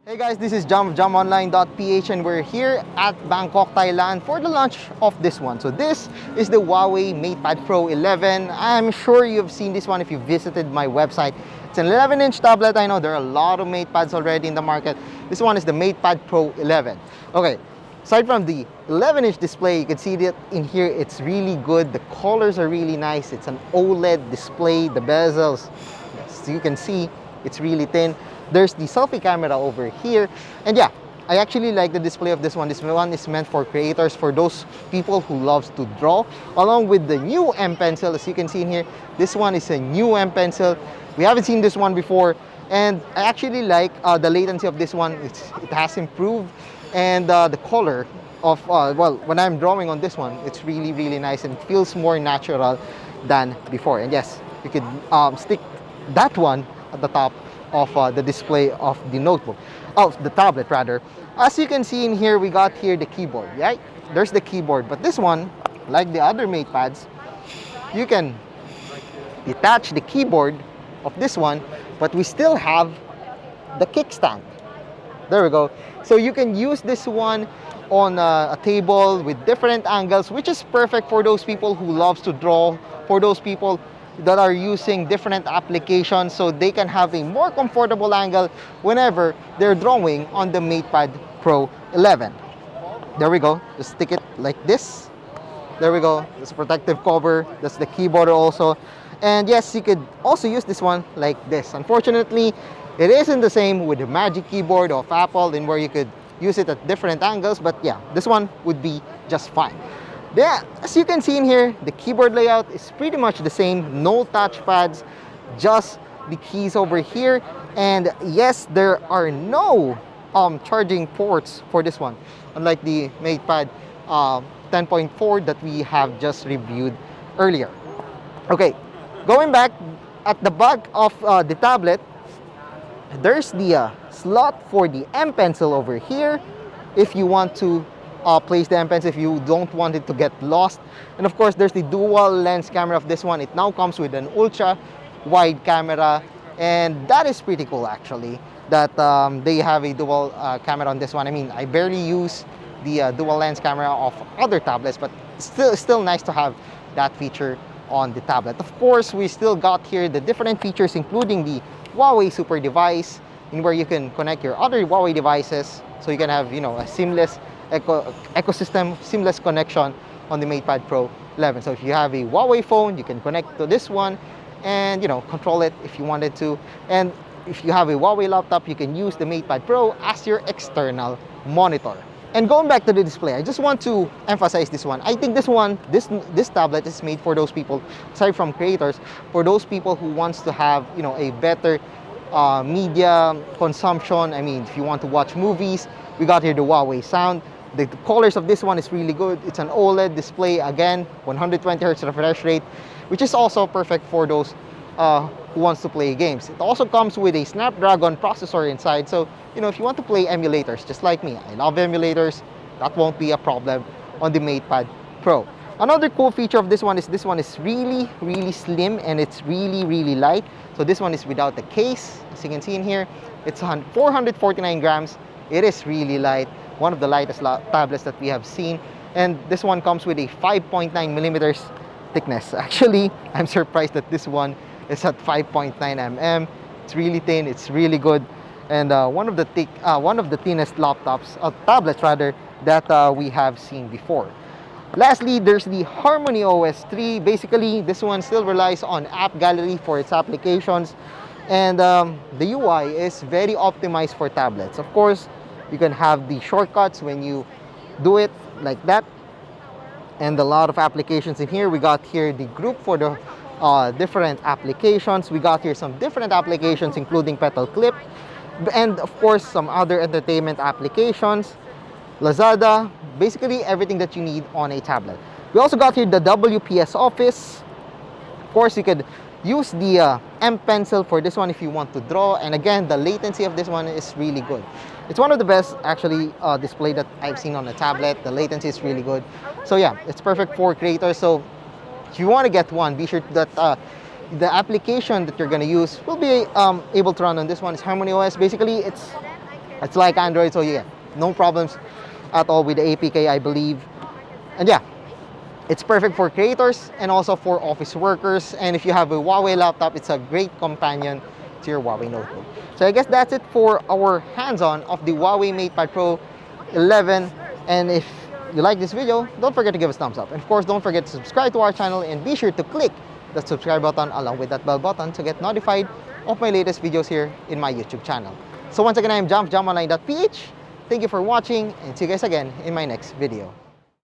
Hey guys, this is Jam of JamOnline.ph and we're here at Bangkok, Thailand for the launch of this one. So this is the Huawei MatePad Pro 11. I'm sure you've seen this one if you visited my website. It's an 11-inch tablet. I know there are a lot of MatePads already in the market. This one is the MatePad Pro 11. Okay, aside from the 11-inch display, you can see that in here it's really good. The colors are really nice. It's an OLED display. The bezels, as you can see, it's really thin. There's the selfie camera over here, and yeah, I actually like the display of this one. This one is meant for creators, for those people who loves to draw, along with the new M Pencil. As you can see in here, this one is a new M Pencil. We haven't seen this one before, and I actually like the latency of this one. It has improved, and the color of well, when I'm drawing on this one, it's really nice and feels more natural than before. And yes, you could stick that one at the top of the display of the notebook, of the tablet rather. As you can see in here, we got here the keyboard, right? There's the keyboard, but this one, like the other MatePads, you can detach the keyboard of this one, but we still have the kickstand. There we go. So you can use this one on a table with different angles, which is perfect for those people who loves to draw, for those people that are using different applications, so they can have a more comfortable angle whenever they're drawing on the MatePad Pro 11. There we go. Just stick it like this. There we go. This protective cover. That's the keyboard also. And yes, you could also use this one like this. Unfortunately, it isn't the same with the Magic Keyboard of Apple, in where you could use it at different angles. But yeah, this one would be just fine. Yeah, as you can see in here, the keyboard layout is pretty much the same. No touchpads, just the keys over here. And yes, there are no charging ports for this one, unlike the MatePad 10.4 that we have just reviewed earlier. Okay, going back, at the back of the tablet, there's the slot for the M Pencil over here if you want to place the M Pencil, if you don't want it to get lost. And of course, there's the dual lens camera of this one. It now comes with an ultra wide camera, and that is pretty cool actually, that they have a dual camera on this one. I mean, I barely use the dual lens camera of other tablets, but still nice to have that feature on the tablet. Of course, we still got here the different features, including the Huawei Super Device, in where you can connect your other Huawei devices, so you can have, you know, a seamless ecosystem, seamless connection on the MatePad Pro 11. So if you have a Huawei phone, you can connect to this one and, you know, control it if you wanted to. And if you have a Huawei laptop, you can use the MatePad Pro as your external monitor. And going back to the display, I just want to emphasize this one. I think this tablet is made for those people, aside from creators, for those people who wants to have, you know, a better media consumption. I mean, if you want to watch movies, we got here the Huawei Sound. The colors of this one is really good. It's an OLED display, again, 120 Hz refresh rate, which is also perfect for those who wants to play games. It also comes with a Snapdragon processor inside, so, you know, if you want to play emulators, just like me, I love emulators, that won't be a problem on the MatePad Pro. Another cool feature of this one is really slim, and it's really light. So this one is without the case. As you can see in here, it's 449 grams. It is really light, one of the lightest tablets that we have seen. And this one comes with a 5.9 millimeters thickness. Actually, I'm surprised that this one is at 5.9 mm. It's really thin, it's really good. And one of the thinnest tablets rather, that we have seen before. Lastly, there's the HarmonyOS 3. Basically, this one still relies on App Gallery for its applications. And the UI is very optimized for tablets. Of course, you can have the shortcuts when you do it like that. And a lot of applications in here. We got here the group for the different applications. We got here some different applications, including Petal Clip. And of course, some other entertainment applications. Lazada, basically everything that you need on a tablet. We also got here the WPS Office. Of course, you could use the M Pencil for this one if you want to draw. And again, the latency of this one is really good. It's one of the best, actually, display that I've seen on a tablet. The latency is really good. So yeah, it's perfect for creators. So if you want to get one, be sure that the application that you're going to use will be able to run on this one. Is HarmonyOS. Basically, it's It's like Android, so yeah, no problems at all with the APK, I believe. And yeah, it's perfect for creators and also for office workers. And if you have a Huawei laptop, it's a great companion to your Huawei notebook. So I guess that's it for our hands-on of the Huawei MatePad Pro 11. And if you like this video, don't forget to give us a thumbs up. And of course, don't forget to subscribe to our channel and be sure to click the subscribe button along with that bell button to get notified of my latest videos here in my YouTube channel. So once again, I'm JamOnline.ph. Thank you for watching and see you guys again in my next video.